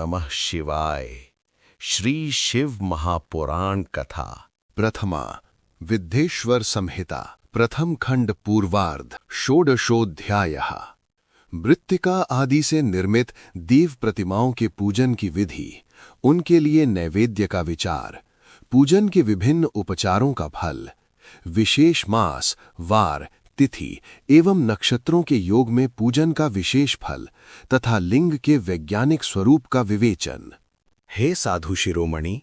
नमः शिवाय। श्री शिव महापुराण कथा। प्रथमा विद्येश्वर संहिता प्रथम खंड पूर्वार्ध षोडशोऽध्यायः। मृत्तिका आदि से निर्मित देव प्रतिमाओं के पूजन की विधि, उनके लिए नैवेद्य का विचार, पूजन के विभिन्न उपचारों का फल, विशेष मास, वार, तिथि एवं नक्षत्रों के योग में पूजन का विशेष फल तथा लिंग के वैज्ञानिक स्वरूप का विवेचन। हे साधु शिरोमणि,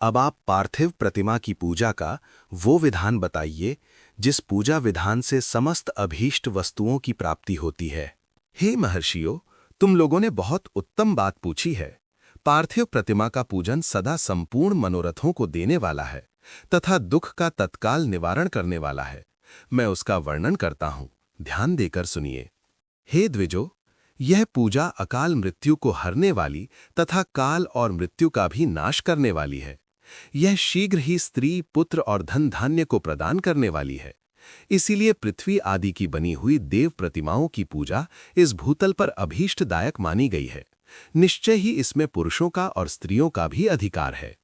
अब आप पार्थिव प्रतिमा की पूजा का वो विधान बताइए जिस पूजा विधान से समस्त अभीष्ट वस्तुओं की प्राप्ति होती है। हे महर्षियों, तुम लोगों ने बहुत उत्तम बात पूछी है। पार्थिव प्रतिमा का पूजन सदा संपूर्ण मनोरथों को देने वाला है तथा दुख का तत्काल निवारण करने वाला है। मैं उसका वर्णन करता हूं, ध्यान देकर सुनिए। हे द्विजो, यह पूजा अकाल मृत्यु को हरने वाली तथा काल और मृत्यु का भी नाश करने वाली है। यह शीघ्र ही स्त्री, पुत्र और धन धान्य को प्रदान करने वाली है। इसीलिए पृथ्वी आदि की बनी हुई देव प्रतिमाओं की पूजा इस भूतल पर अभीष्टदायक मानी गई है। निश्चय ही इसमें पुरुषों का और स्त्रियों का भी अधिकार है।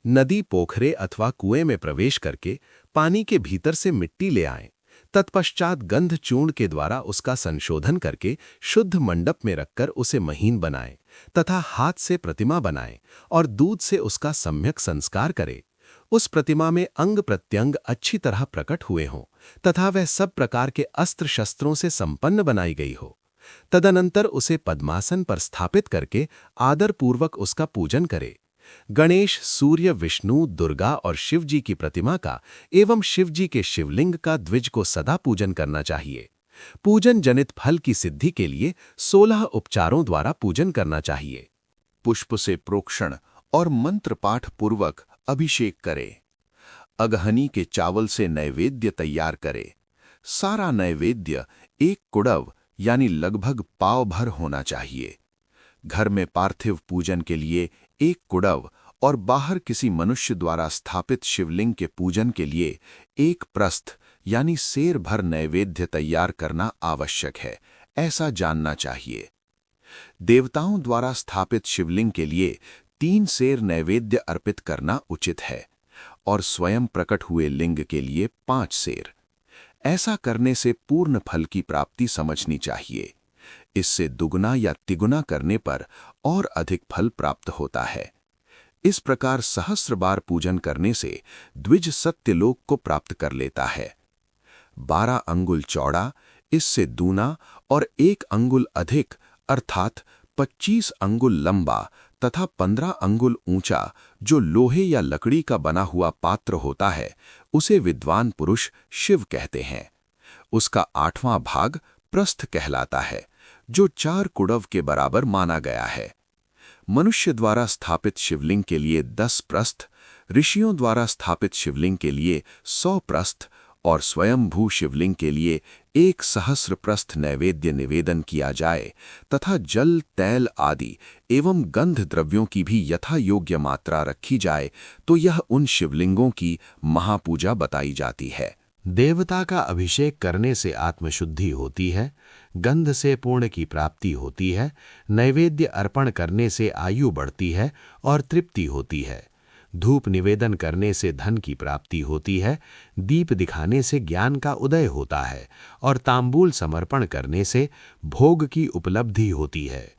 नदी, पोखरे अथवा कुएं में प्रवेश करके पानी के भीतर से मिट्टी ले आएं, तत्पश्चात गंध चूर्ण के द्वारा उसका संशोधन करके शुद्ध मंडप में रखकर उसे महीन बनाएं तथा हाथ से प्रतिमा बनाएं और दूध से उसका सम्यक संस्कार करें। उस प्रतिमा में अंग प्रत्यंग अच्छी तरह प्रकट हुए हों तथा वह सब प्रकार के अस्त्र शस्त्रों से संपन्न बनाई गई हो। तदनंतर उसे पद्मासन पर स्थापित करके आदरपूर्वक उसका पूजन करे। गणेश, सूर्य, विष्णु, दुर्गा और शिव जी की प्रतिमा का एवं शिव जी के शिवलिंग का द्विज को सदा पूजन करना चाहिए। पूजन जनित फल की सिद्धि के लिए 16 उपचारों द्वारा पूजन करना चाहिए। पुष्प से प्रोक्षण और मंत्र पाठ पूर्वक अभिषेक करे। अगहनी के चावल से नैवेद्य तैयार करे। सारा नैवेद्य एक कुड़व यानी लगभग पाव भर होना चाहिए। घर में पार्थिव पूजन के लिए एक कुड़व और बाहर किसी मनुष्य द्वारा स्थापित शिवलिंग के पूजन के लिए एक प्रस्थ यानी सेर भर नैवेद्य तैयार करना आवश्यक है, ऐसा जानना चाहिए। देवताओं द्वारा स्थापित शिवलिंग के लिए 3 सेर नैवेद्य अर्पित करना उचित है और स्वयं प्रकट हुए लिंग के लिए 5 सेर। ऐसा करने से पूर्ण फल की प्राप्ति समझनी चाहिए। इससे दुगुना या तिगुना करने पर और अधिक फल प्राप्त होता है। इस प्रकार सहस्र बार पूजन करने से द्विज सत्यलोक को प्राप्त कर लेता है। 12 अंगुल चौड़ा, इससे दूना और 1 अंगुल अधिक अर्थात 25 अंगुल लंबा तथा 15 अंगुल ऊंचा जो लोहे या लकड़ी का बना हुआ पात्र होता है, उसे विद्वान पुरुष शिव कहते हैं। उसका 8वां भाग प्रस्थ कहलाता है, जो 4 कुड़व के बराबर माना गया है। मनुष्य द्वारा स्थापित शिवलिंग के लिए 10 प्रस्थ, ऋषियों द्वारा स्थापित शिवलिंग के लिए 100 प्रस्थ और स्वयंभू शिवलिंग के लिए 1 सहस्र प्रस्थ नैवेद्य निवेदन किया जाए तथा जल, तैल आदि एवं गंध द्रव्यों की भी यथा योग्य मात्रा रखी जाए तो यह उन शिवलिंगों की महापूजा बताई जाती है। देवता का अभिषेक करने से आत्मशुद्धि होती है, गंध से पुण्य की प्राप्ति होती है, नैवेद्य अर्पण करने से आयु बढ़ती है और तृप्ति होती है, धूप निवेदन करने से धन की प्राप्ति होती है, दीप दिखाने से ज्ञान का उदय होता है और तांबूल समर्पण करने से भोग की उपलब्धि होती है।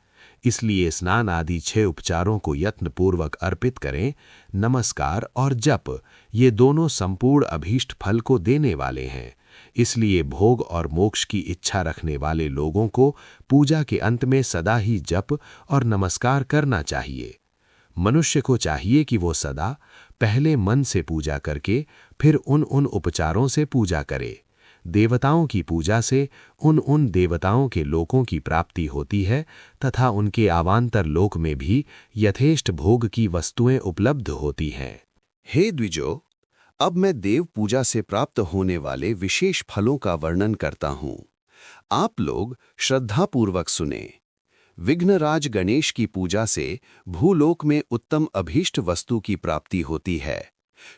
इसलिए स्नान आदि 6 उपचारों को यत्नपूर्वक अर्पित करें। नमस्कार और जप, ये दोनों संपूर्ण अभीष्ट फल को देने वाले हैं। इसलिए भोग और मोक्ष की इच्छा रखने वाले लोगों को पूजा के अंत में सदा ही जप और नमस्कार करना चाहिए। मनुष्य को चाहिए कि वो सदा पहले मन से पूजा करके फिर उन उपचारों से पूजा करे। देवताओं की पूजा से उन देवताओं के लोकों की प्राप्ति होती है तथा उनके अवान्तर लोक में भी यथेष्ट भोग की वस्तुएं उपलब्ध होती हैं। हे द्विजो, अब मैं देव पूजा से प्राप्त होने वाले विशेष फलों का वर्णन करता हूं। आप लोग श्रद्धापूर्वक सुने। विघ्नराज गणेश की पूजा से भूलोक में उत्तम अभीष्ट वस्तु की प्राप्ति होती है।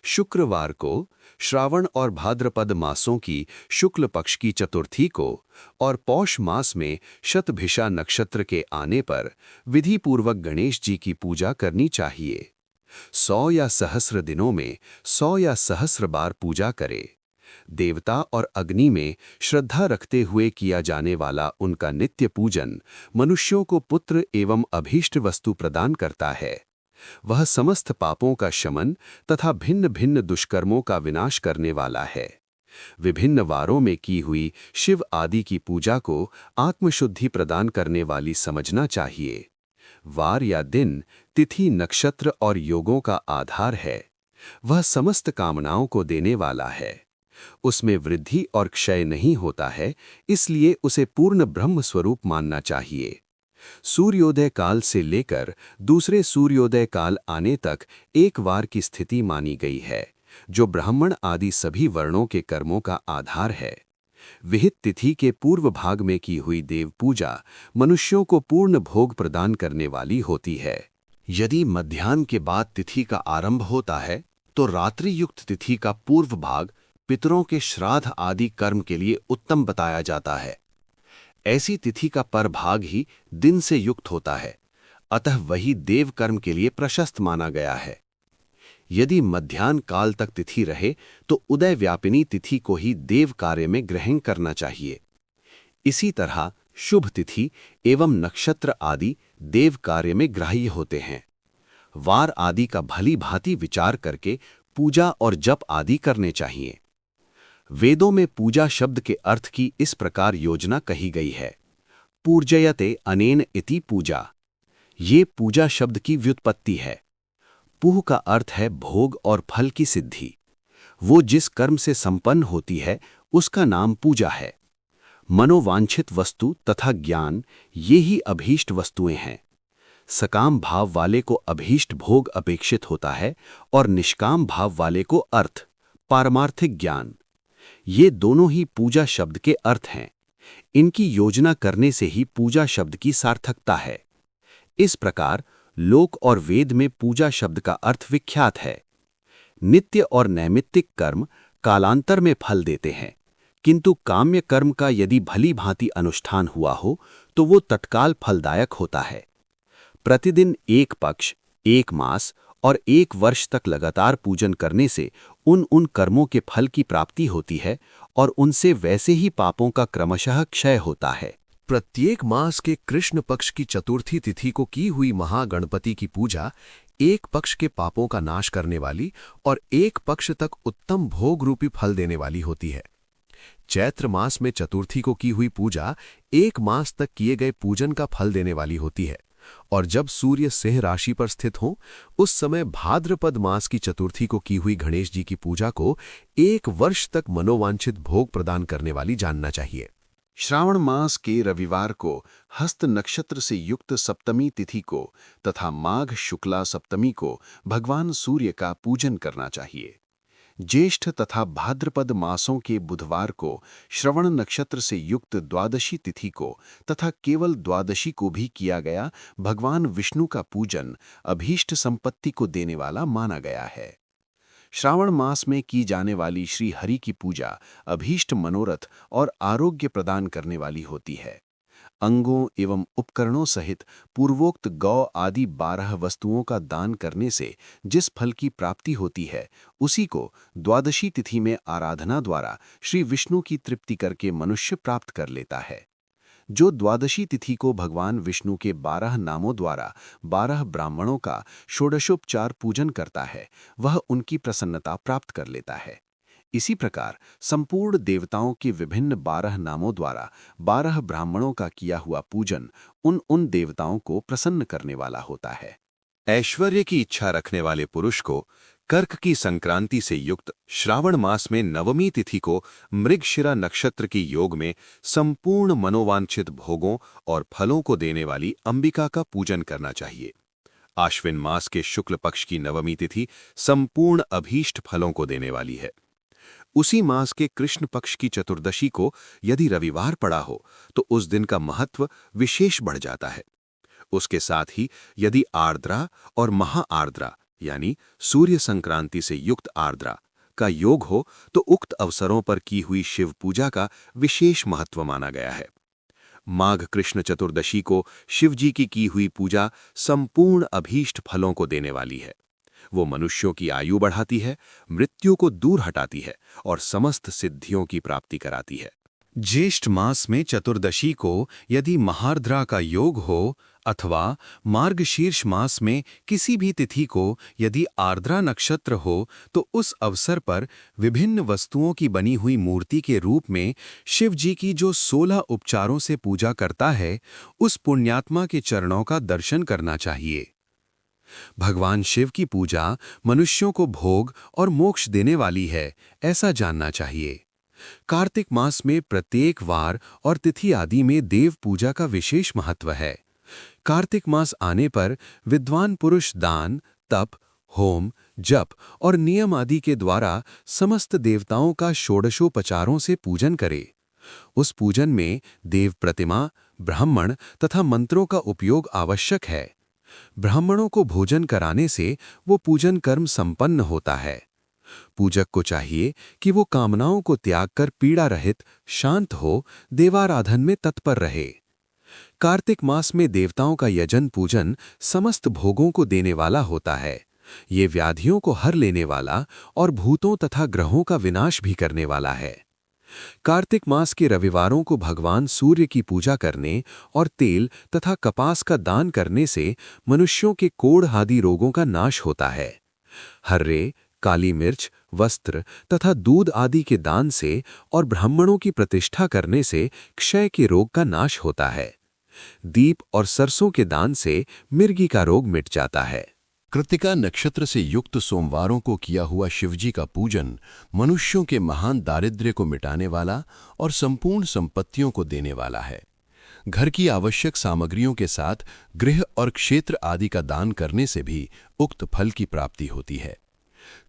शुक्रवार को, श्रावण और भाद्रपद मासों की शुक्ल पक्ष की चतुर्थी को और पौष मास में शतभिषा नक्षत्र के आने पर विधि पूर्वक गणेश जी की पूजा करनी चाहिए। 100 या सहस्र दिनों में 100 या सहस्र बार पूजा करे। देवता और अग्नि में श्रद्धा रखते हुए किया जाने वाला उनका नित्य पूजन मनुष्यों को पुत्र एवं अभीष्ट वस्तु प्रदान करता है। वह समस्त पापों का शमन तथा भिन्न भिन्न दुष्कर्मों का विनाश करने वाला है। विभिन्न वारों में की हुई शिव आदि की पूजा को आत्मशुद्धि प्रदान करने वाली समझना चाहिए। वार या दिन, तिथि, नक्षत्र और योगों का आधार है। वह समस्त कामनाओं को देने वाला है। उसमें वृद्धि और क्षय नहीं होता है, इसलिए उसे पूर्ण ब्रह्म स्वरूप मानना चाहिए। सूर्योदय काल से लेकर दूसरे सूर्योदय काल आने तक एक वार की स्थिति मानी गई है, जो ब्राह्मण आदि सभी वर्णों के कर्मों का आधार है। विहित तिथि के पूर्व भाग में की हुई देव पूजा मनुष्यों को पूर्ण भोग प्रदान करने वाली होती है। यदि मध्याह्न के बाद तिथि का आरंभ होता है तो रात्रि युक्त तिथि का पूर्व भाग पितरों के श्राद्ध आदि कर्म के लिए उत्तम बताया जाता है। ऐसी तिथि का परभाग ही दिन से युक्त होता है, अतः वही देव कर्म के लिए प्रशस्त माना गया है। यदि मध्याह्न काल तक तिथि रहे तो उदय व्यापिनी तिथि को ही देव कार्य में ग्रहण करना चाहिए। इसी तरह शुभ तिथि एवं नक्षत्र आदि देव कार्य में ग्राह्य होते हैं। वार आदि का भली भांति विचार करके पूजा और जप आदि करने चाहिए। वेदों में पूजा शब्द के अर्थ की इस प्रकार योजना कही गई है। पूर्जयते अनेन इति पूजा। ये पूजा शब्द की व्युत्पत्ति है। पूह का अर्थ है भोग और फल की सिद्धि। वो जिस कर्म से संपन्न होती है उसका नाम पूजा है। मनोवांछित वस्तु तथा ज्ञान ये ही अभीष्ट वस्तुएं हैं। सकाम भाव वाले को अभीष्ट भोग अपेक्षित होता है और निष्काम भाव वाले को अर्थ, पारमार्थिक ज्ञान। ये दोनों ही पूजा शब्द के अर्थ हैं। इनकी योजना करने से ही पूजा शब्द की सार्थकता है। इस प्रकार लोक और वेद में पूजा शब्द का अर्थ विख्यात है। नित्य और नैमित्तिक कर्म कालांतर में फल देते हैं, किंतु काम्य कर्म का यदि भली भांति अनुष्ठान हुआ हो तो वो तत्काल फलदायक होता है। प्रतिदिन एक पक्ष, एक मास और एक वर्ष तक लगातार पूजन करने से उन कर्मों के फल की प्राप्ति होती है और उनसे वैसे ही पापों का क्रमशः क्षय होता है। प्रत्येक मास के कृष्ण पक्ष की चतुर्थी तिथि को की हुई महागणपति की पूजा एक पक्ष के पापों का नाश करने वाली और एक पक्ष तक उत्तम भोग रूपी फल देने वाली होती है। चैत्र मास में चतुर्थी को की हुई पूजा एक मास तक किए गए पूजन का फल देने वाली होती है, और जब सूर्य सिंह राशि पर स्थित हो उस समय भाद्रपद मास की चतुर्थी को की हुई गणेश जी की पूजा को एक वर्ष तक मनोवांछित भोग प्रदान करने वाली जानना चाहिए। श्रावण मास के रविवार को हस्त नक्षत्र से युक्त सप्तमी तिथि को तथा माघ शुक्ला सप्तमी को भगवान सूर्य का पूजन करना चाहिए। ज्येष्ठ तथा भाद्रपद मासों के बुधवार को श्रवण नक्षत्र से युक्त द्वादशी तिथि को तथा केवल द्वादशी को भी किया गया भगवान विष्णु का पूजन अभीष्ट संपत्ति को देने वाला माना गया है। श्रावण मास में की जाने वाली श्री हरि की पूजा अभीष्ट मनोरथ और आरोग्य प्रदान करने वाली होती है। अंगों एवं उपकरणों सहित पूर्वोक्त गौ आदि 12 वस्तुओं का दान करने से जिस फल की प्राप्ति होती है उसी को द्वादशी तिथि में आराधना द्वारा श्री विष्णु की तृप्ति करके मनुष्य प्राप्त कर लेता है। जो द्वादशी तिथि को भगवान विष्णु के 12 नामों द्वारा 12 ब्राह्मणों का षोडशोपचार पूजन करता है वह उनकी प्रसन्नता प्राप्त कर लेता है। इसी प्रकार संपूर्ण देवताओं के विभिन्न 12 नामों द्वारा 12 ब्राह्मणों का किया हुआ पूजन उन देवताओं को प्रसन्न करने वाला होता है। ऐश्वर्य की इच्छा रखने वाले पुरुष को कर्क की संक्रांति से युक्त श्रावण मास में नवमी तिथि को मृगशिरा नक्षत्र की योग में संपूर्ण मनोवांछित भोगों और फलों को देने वाली अंबिका का पूजन करना चाहिए। आश्विन मास के शुक्ल पक्ष की नवमी तिथि संपूर्ण अभीष्ट फलों को देने वाली है। उसी मास के कृष्ण पक्ष की चतुर्दशी को यदि रविवार पड़ा हो तो उस दिन का महत्व विशेष बढ़ जाता है। उसके साथ ही यदि आर्द्रा और महाआर्द्रा यानी सूर्य संक्रांति से युक्त आर्द्रा का योग हो तो उक्त अवसरों पर की हुई शिव पूजा का विशेष महत्व माना गया है। माघ कृष्ण चतुर्दशी को शिवजी की हुई पूजा संपूर्ण अभीष्ट फलों को देने वाली है। वो मनुष्यों की आयु बढ़ाती है, मृत्यु को दूर हटाती है और समस्त सिद्धियों की प्राप्ति कराती है। ज्येष्ठ मास में चतुर्दशी को यदि महार्द्रा का योग हो अथवा मार्गशीर्ष मास में किसी भी तिथि को यदि आर्द्रा नक्षत्र हो तो उस अवसर पर विभिन्न वस्तुओं की बनी हुई मूर्ति के रूप में शिव जी की जो 16 उपचारों से पूजा करता है, उस पुण्यात्मा के चरणों का दर्शन करना चाहिए। भगवान शिव की पूजा मनुष्यों को भोग और मोक्ष देने वाली है, ऐसा जानना चाहिए। कार्तिक मास में प्रत्येक वार और तिथि आदि में देव पूजा का विशेष महत्व है। कार्तिक मास आने पर विद्वान पुरुष दान, तप, होम, जप और नियम आदि के द्वारा समस्त देवताओं का षोडशोपचारों से पूजन करे। उस पूजन में देव प्रतिमा, ब्राह्मण तथा मंत्रों का उपयोग आवश्यक है। ब्राह्मणों को भोजन कराने से वो पूजन कर्म संपन्न होता है। पूजक को चाहिए कि वो कामनाओं को त्याग कर पीड़ा रहित, शांत हो देवाराधन में तत्पर रहे। कार्तिक मास में देवताओं का यजन पूजन समस्त भोगों को देने वाला होता है। ये व्याधियों को हर लेने वाला और भूतों तथा ग्रहों का विनाश भी करने वाला है। कार्तिक मास के रविवारों को भगवान सूर्य की पूजा करने और तेल तथा कपास का दान करने से मनुष्यों के कोढ़ आदि रोगों का नाश होता है। हर्रे, काली मिर्च, वस्त्र तथा दूध आदि के दान से और ब्राह्मणों की प्रतिष्ठा करने से क्षय के रोग का नाश होता है। दीप और सरसों के दान से मिर्गी का रोग मिट जाता है। कृत्तिका नक्षत्र से युक्त सोमवारों को किया हुआ शिवजी का पूजन मनुष्यों के महान दारिद्र्य को मिटाने वाला और संपूर्ण संपत्तियों को देने वाला है। घर की आवश्यक सामग्रियों के साथ गृह और क्षेत्र आदि का दान करने से भी उक्त फल की प्राप्ति होती है।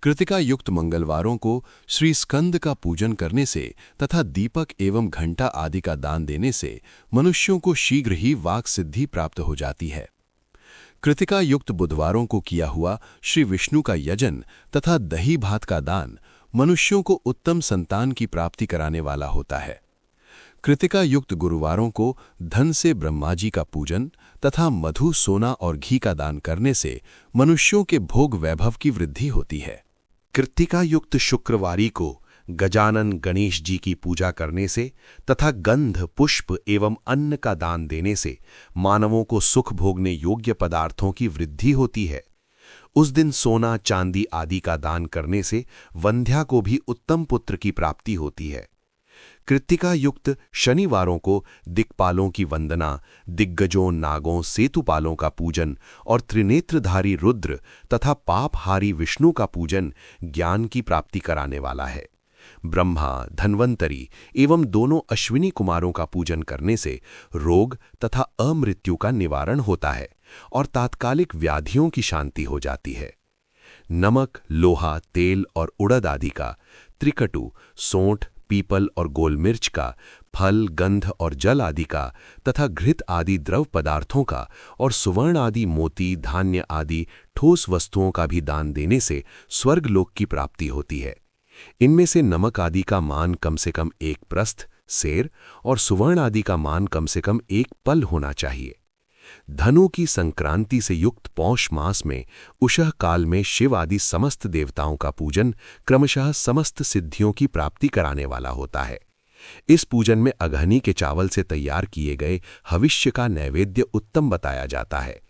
कृतिका युक्त मंगलवारों को श्री स्कंद का पूजन करने से तथा दीपक एवं घंटा आदि का दान देने से मनुष्यों को शीघ्र ही वाक सिद्धि प्राप्त हो जाती है। कृतिका युक्त बुधवारों को किया हुआ श्री विष्णु का यजन तथा दही भात का दान मनुष्यों को उत्तम संतान की प्राप्ति कराने वाला होता है। कृतिका युक्त गुरुवारों को धन से ब्रह्मा जी का पूजन तथा मधु, सोना और घी का दान करने से मनुष्यों के भोग वैभव की वृद्धि होती है। कृत्तिका युक्त शुक्रवारी को गजानन गणेश जी की पूजा करने से तथा गंध, पुष्प एवं अन्न का दान देने से मानवों को सुख भोगने योग्य पदार्थों की वृद्धि होती है। उस दिन सोना, चांदी आदि का दान करने से वंध्या को भी उत्तम पुत्र की प्राप्ति होती है। कृत्तिका युक्त शनिवारों को दिक्पालों की वंदना, दिग्गजों, नागों, सेतुपालों का पूजन और त्रिनेत्रधारी रुद्र तथा पापहारी विष्णु का पूजन ज्ञान की प्राप्ति कराने वाला है। ब्रह्मा, धन्वंतरी एवं दोनों अश्विनी कुमारों का पूजन करने से रोग तथा अमृत्यु का निवारण होता है और तात्कालिक व्याधियों की शांति हो जाती है। नमक, लोहा, तेल और उड़द आदि का, त्रिकटु, सोंठ, पीपल और गोल मिर्च का, फल, गंध और जल आदि का तथा घृत आदि द्रव पदार्थों का और सुवर्ण आदि, मोती, धान्य आदि ठोस वस्तुओं का भी दान देने से स्वर्गलोक की प्राप्ति होती है। इनमें से नमक आदि का मान कम से कम 1 प्रस्थ, सेर और सुवर्ण आदि का मान कम से कम 1 पल होना चाहिए। धनु की संक्रांति से युक्त पौष मास में उषः काल में शिव आदि समस्त देवताओं का पूजन क्रमशः समस्त सिद्धियों की प्राप्ति कराने वाला होता है। इस पूजन में अगहनी के चावल से तैयार किए गए हविष्य का नैवेद्य उत्तम बताया जाता है।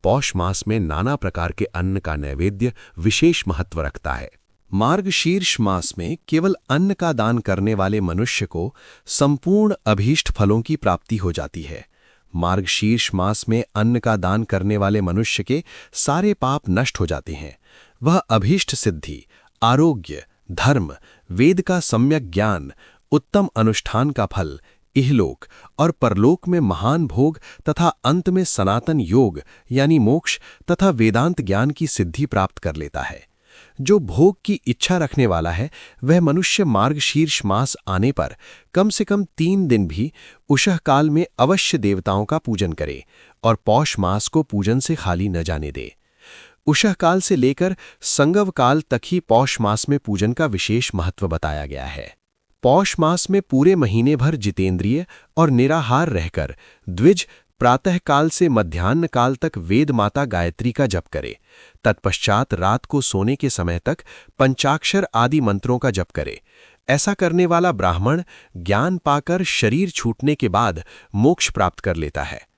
पौष मास में नाना प्रकार के अन्न का नैवेद्य विशेष महत्व रखता है। मार्गशीर्ष मास में केवल अन्न का दान करने वाले मनुष्य को संपूर्ण अभीष्ट फलों की प्राप्ति हो जाती है। मार्गशीर्ष मास में अन्न का दान करने वाले मनुष्य के सारे पाप नष्ट हो जाते हैं। वह अभीष्ट सिद्धि, आरोग्य, धर्म, वेद का सम्यक ज्ञान, उत्तम अनुष्ठान का फल, इहलोक और परलोक में महान भोग तथा अंत में सनातन योग यानी मोक्ष तथा वेदांत ज्ञान की सिद्धि प्राप्त कर लेता है। जो भोग की इच्छा रखने वाला है वह मनुष्य मार्गशीर्ष मास आने पर कम से कम 3 दिन भी उषः काल में अवश्य देवताओं का पूजन करे और पौष मास को पूजन से खाली न जाने दे। उषः काल से लेकर संगव काल तक ही पौष मास में पूजन का विशेष महत्व बताया गया है। पौष मास में पूरे महीने भर जितेंद्रिय और निराहार रहकर द्विज प्रातः काल से मध्याह्न काल तक वेद माता गायत्री का जप करे। तत्पश्चात रात को सोने के समय तक पंचाक्षर आदि मंत्रों का जप करे। ऐसा करने वाला ब्राह्मण ज्ञान पाकर शरीर छूटने के बाद मोक्ष प्राप्त कर लेता है।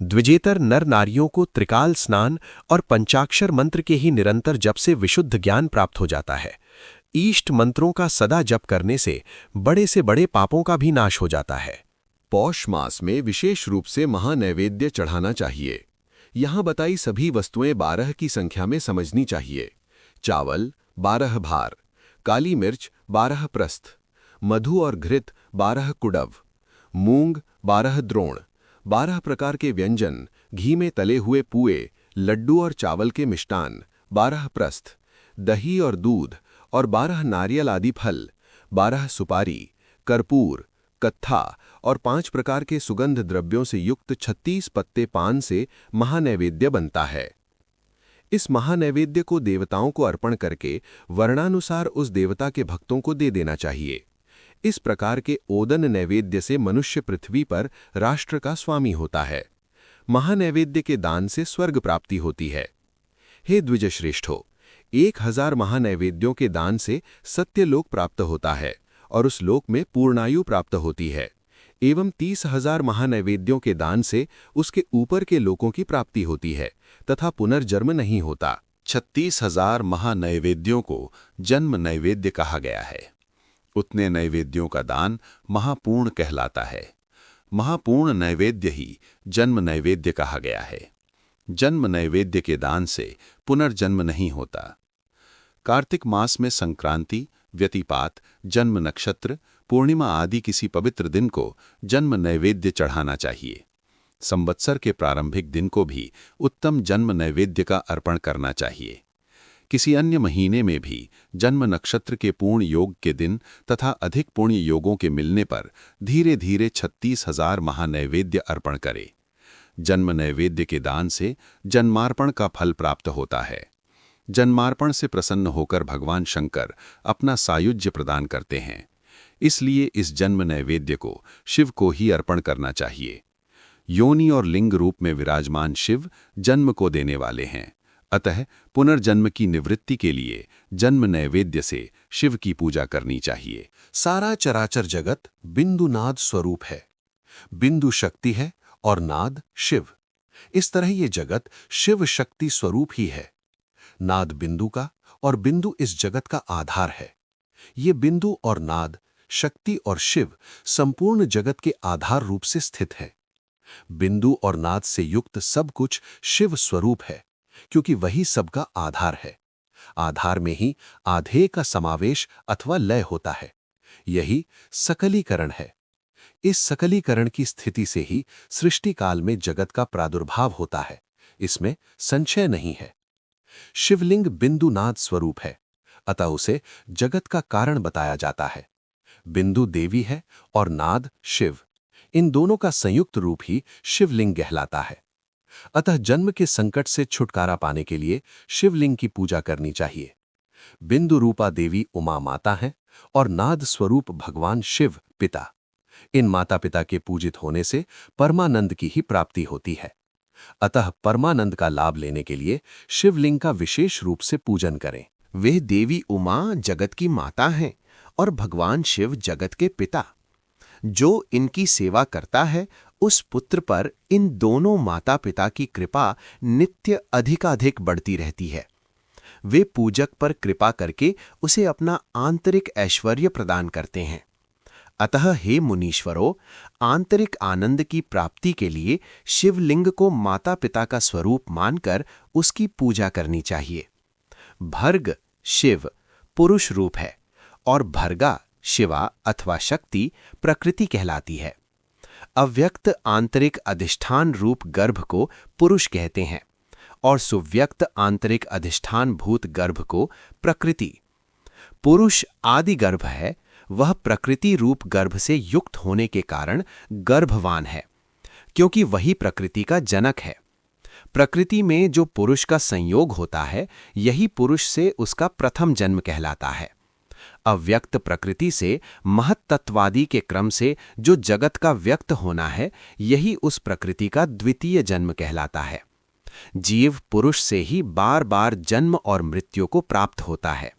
द्विजेतर नर नारियों को त्रिकाल स्नान और पंचाक्षर मंत्र के ही निरंतर जप से विशुद्ध ज्ञान प्राप्त हो जाता है। ईष्ट मंत्रों का सदा जप करने से बड़े पापों का भी नाश हो जाता है। पौष मास में विशेष रूप से महानैवेद्य चढ़ाना चाहिए। यहाँ बताई सभी वस्तुएं 12 की संख्या में समझनी चाहिए। चावल 12 भार, काली मिर्च 12 प्रस्थ, मधु और घृत 12 कुडव, मूंग 12 द्रोण, 12 प्रकार के व्यंजन, घी में तले हुए पुए, लड्डू और चावल के मिष्टान 12 प्रस्थ, दही और दूध और 12 नारियल आदि फल, 12 सुपारी, कर्पूर, कत्था और 5 प्रकार के सुगंध द्रव्यों से युक्त 36 पत्ते पान से महानैवेद्य बनता है। इस महानैवेद्य को देवताओं को अर्पण करके वर्णानुसार उस देवता के भक्तों को दे देना चाहिए। इस प्रकार के ओदन नैवेद्य से मनुष्य पृथ्वी पर राष्ट्र का स्वामी होता है। महानैवेद्य के दान से स्वर्ग प्राप्ति होती है। हे द्विजश्रेष्ठो, 1000 महानैवेद्यों के दान से सत्यलोक प्राप्त होता है और उस लोक में पूर्णायु प्राप्त होती है, एवं 30,000 महानैवेद्यों के दान से उसके ऊपर के लोकों की प्राप्ति होती है तथा पुनर्जन्म नहीं होता। 36,000 महानैवेद्यों को जन्म नैवेद्य कहा गया है। उतने नैवेद्यों का दान महापूर्ण कहलाता है। महापूर्ण नैवेद्य ही जन्म नैवेद्य कहा गया है। जन्म नैवेद्य के दान से पुनर्जन्म नहीं होता। कार्तिक मास में संक्रांति, व्यतिपात, जन्म नक्षत्र, पूर्णिमा आदि किसी पवित्र दिन को जन्म नैवेद्य चढ़ाना चाहिए। संवत्सर के प्रारंभिक दिन को भी उत्तम जन्म नैवेद्य का अर्पण करना चाहिए। किसी अन्य महीने में भी जन्म नक्षत्र के पूर्ण योग के दिन तथा अधिक पुण्य योगों के मिलने पर धीरे धीरे 36,000 महानैवेद्य अर्पण करे। जन्म नैवेद्य के दान से जन्मार्पण का फल प्राप्त होता है। जन्मार्पण से प्रसन्न होकर भगवान शंकर अपना सायुज्य प्रदान करते हैं। इसलिए इस जन्म नैवेद्य को शिव को ही अर्पण करना चाहिए। योनि और लिंग रूप में विराजमान शिव जन्म को देने वाले हैं। अतः पुनर्जन्म की निवृत्ति के लिए जन्म नैवेद्य से शिव की पूजा करनी चाहिए। सारा चराचर जगत बिंदु नाद स्वरूप है। बिंदु शक्ति है और नाद शिव। इस तरह ये जगत शिव शक्ति स्वरूप ही है। नाद बिंदु का और बिंदु इस जगत का आधार है। ये बिंदु और नाद, शक्ति और शिव संपूर्ण जगत के आधार रूप से स्थित है। बिंदु और नाद से युक्त सब कुछ शिव स्वरूप है, क्योंकि वही सबका आधार है। आधार में ही आधेय का समावेश अथवा लय होता है। यही सकलीकरण है। इस सकलीकरण की स्थिति से ही सृष्टि काल में जगत का प्रादुर्भाव होता है। इसमें संशय नहीं है। शिवलिंग बिंदु नाद स्वरूप है, अतः उसे जगत का कारण बताया जाता है। बिंदु देवी है और नाद शिव। इन दोनों का संयुक्त रूप ही शिवलिंग कहलाता है। अतः जन्म के संकट से छुटकारा पाने के लिए शिवलिंग की पूजा करनी चाहिए। बिंदु रूपा देवी उमा माता हैं और नाद स्वरूप भगवान शिव पिता। इन माता पिता के पूजित होने से परमानंद की ही प्राप्ति होती है। अतः परमानंद का लाभ लेने के लिए शिवलिंग का विशेष रूप से पूजन करें। वे देवी उमा जगत की माता हैं और भगवान शिव जगत के पिता। जो इनकी सेवा करता है उस पुत्र पर इन दोनों माता पिता की कृपा नित्य अधिकाधिक बढ़ती रहती है। वे पूजक पर कृपा करके उसे अपना आंतरिक ऐश्वर्य प्रदान करते हैं। अतः हे मुनीश्वरों, आंतरिक आनंद की प्राप्ति के लिए शिवलिंग को माता पिता का स्वरूप मानकर उसकी पूजा करनी चाहिए। भर्ग शिव पुरुष रूप है और भर्गा शिवा अथवा शक्ति प्रकृति कहलाती है। अव्यक्त आंतरिक अधिष्ठान रूप गर्भ को पुरुष कहते हैं और सुव्यक्त आंतरिक अधिष्ठान भूत गर्भ को प्रकृति। पुरुष आदि गर्भ है, वह प्रकृति रूप गर्भ से युक्त होने के कारण गर्भवान है, क्योंकि वही प्रकृति का जनक है। प्रकृति में जो पुरुष का संयोग होता है, यही पुरुष से उसका प्रथम जन्म कहलाता है। अव्यक्त प्रकृति से महत्तत्वादी के क्रम से जो जगत का व्यक्त होना है, यही उस प्रकृति का द्वितीय जन्म कहलाता है। जीव पुरुष से ही बार बार जन्म और मृत्यु को प्राप्त होता है।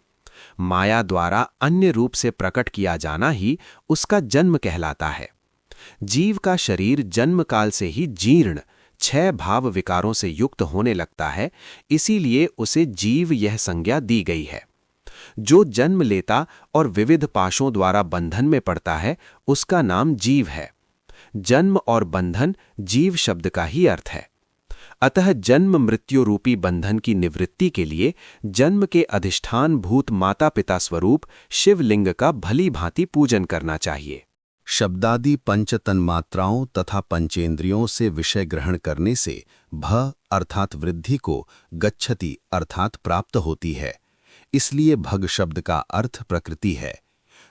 माया द्वारा अन्य रूप से प्रकट किया जाना ही उसका जन्म कहलाता है। जीव का शरीर जन्म काल से ही जीर्ण 6 भाव विकारों से युक्त होने लगता है, इसीलिए उसे जीव यह संज्ञा दी गई है। जो जन्म लेता और विविध पाशों द्वारा बंधन में पड़ता है, उसका नाम जीव है। जन्म और बंधन जीव शब्द का ही अर्थ है। अतः जन्म मृत्यु रूपी बंधन की निवृत्ति के लिए जन्म के अधिष्ठान भूत माता पिता स्वरूप शिवलिंग का भली भांति पूजन करना चाहिए। शब्दादि पंच तन्मात्राओं तथा पंचेंद्रियों से विषय ग्रहण करने से भ अर्थात वृद्धि को गच्छति अर्थात प्राप्त होती है। इसलिए भग शब्द का अर्थ प्रकृति है।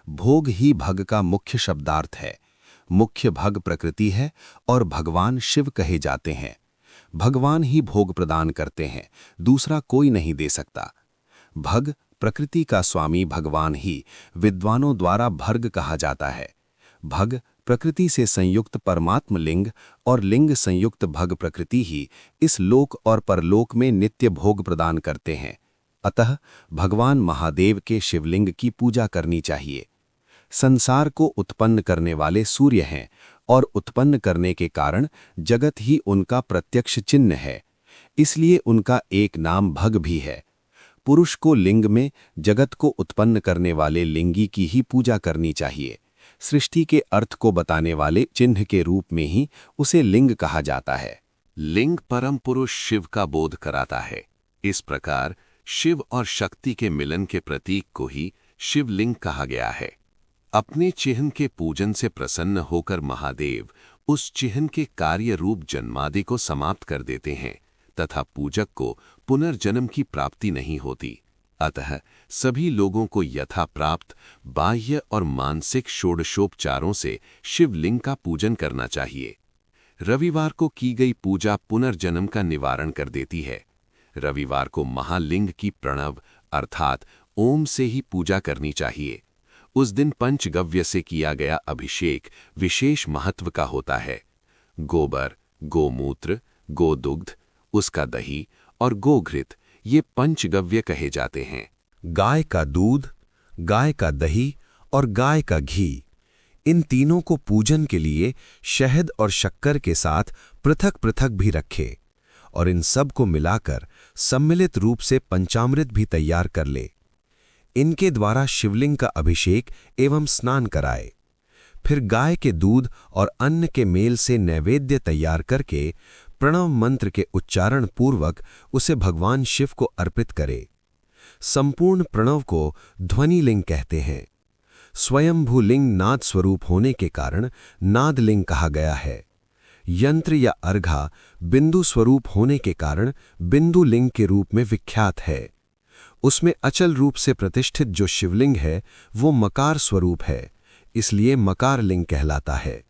भोग ही भग का मुख्य शब्दार्थ है। मुख्य भग प्रकृति है और भगवान शिव कहे जाते हैं। भगवान ही भोग प्रदान करते हैं, दूसरा कोई नहीं दे सकता। भग प्रकृति का स्वामी भगवान ही विद्वानों द्वारा भर्ग कहा जाता है। भग प्रकृति से संयुक्त परमात्म लिंग और लिंग संयुक्त भग प्रकृति ही इस लोक और परलोक में नित्य भोग प्रदान करते हैं। अतः भगवान महादेव के शिवलिंग की पूजा करनी चाहिए। संसार को उत्पन्न करने वाले सूर्य हैं और उत्पन्न करने के कारण जगत ही उनका प्रत्यक्ष चिन्ह है, इसलिए उनका एक नाम भग भी है। पुरुष को लिंग में जगत को उत्पन्न करने वाले लिंगी की ही पूजा करनी चाहिए। सृष्टि के अर्थ को बताने वाले चिन्ह के रूप में ही उसे लिंग कहा जाता है। लिंग परम पुरुष शिव का बोध कराता है। इस प्रकार शिव और शक्ति के मिलन के प्रतीक को ही शिवलिंग कहा गया है। अपने चिह्न के पूजन से प्रसन्न होकर महादेव उस चिह्न के कार्य रूप जन्मादि को समाप्त कर देते हैं तथा पूजक को पुनर्जन्म की प्राप्ति नहीं होती। अतः सभी लोगों को यथा प्राप्त बाह्य और मानसिक षोडशोपचारों से शिवलिंग का पूजन करना चाहिए। रविवार को की गई पूजा पुनर्जन्म का निवारण कर देती है। रविवार को महालिंग की प्रणव अर्थात ओम से ही पूजा करनी चाहिए। उस दिन पंचगव्य से किया गया अभिषेक विशेष महत्व का होता है। गोबर, गोमूत्र, गोदुग्ध, उसका दही और गोघृत ये पंचगव्य कहे जाते हैं। गाय का दूध, गाय का दही और गाय का घी, इन तीनों को पूजन के लिए शहद और शक्कर के साथ पृथक पृथक भी रखे और इन सब को मिलाकर सम्मिलित रूप से पंचामृत भी तैयार कर ले। इनके द्वारा शिवलिंग का अभिषेक एवं स्नान कराए। फिर गाय के दूध और अन्न के मेल से नैवेद्य तैयार करके प्रणव मंत्र के उच्चारण पूर्वक उसे भगवान शिव को अर्पित करे। संपूर्ण प्रणव को ध्वनिलिंग कहते हैं। स्वयंभू लिंग नाद स्वरूप होने के कारण नादलिंग कहा गया है। यंत्र या अर्घा बिंदु स्वरूप होने के कारण बिंदु लिंग के रूप में विख्यात है। उसमें अचल रूप से प्रतिष्ठित जो शिवलिंग है वो मकार स्वरूप है, इसलिए मकार लिंग कहलाता है।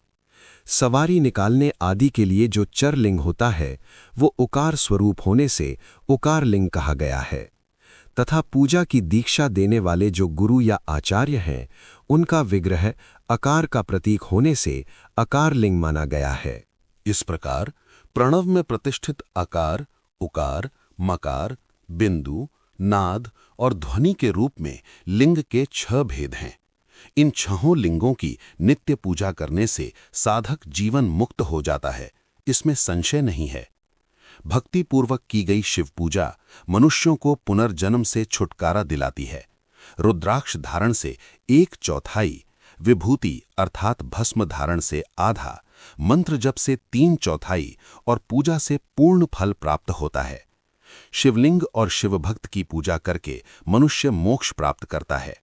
सवारी निकालने आदि के लिए जो चर लिंग होता है वो उकार स्वरूप होने से उकार लिंग कहा गया है तथा पूजा की दीक्षा देने वाले जो गुरु या आचार्य हैं उनका विग्रह अकार का प्रतीक होने से अकार लिंग माना गया है। इस प्रकार प्रणव में प्रतिष्ठित अकार, उकार, मकार, बिंदु, नाद और ध्वनि के रूप में लिंग के 6 भेद हैं। इन 6 लिंगों की नित्य पूजा करने से साधक जीवन मुक्त हो जाता है, इसमें संशय नहीं है। भक्तिपूर्वक की गई शिव पूजा मनुष्यों को पुनर्जन्म से छुटकारा दिलाती है। रुद्राक्ष धारण से 1/4, विभूति अर्थात भस्म धारण से आधा, मंत्र जप से 3/4 और पूजा से पूर्ण फल प्राप्त होता है। शिवलिंग और शिवभक्त की पूजा करके मनुष्य मोक्ष प्राप्त करता है।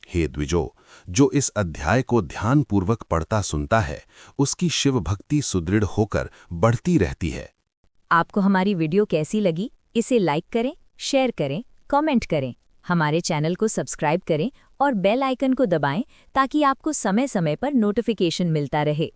हे द्विजो, जो इस अध्याय को ध्यानपूर्वक पढ़ता सुनता है उसकी शिव भक्ति सुदृढ़ होकर बढ़ती रहती है। आपको हमारी वीडियो कैसी लगी? इसे लाइक करें, शेयर करें, कमेंट करें। हमारे चैनल को सब्सक्राइब करें और बेल आइकन को दबाएं ताकि आपको समय समय पर नोटिफिकेशन मिलता रहे।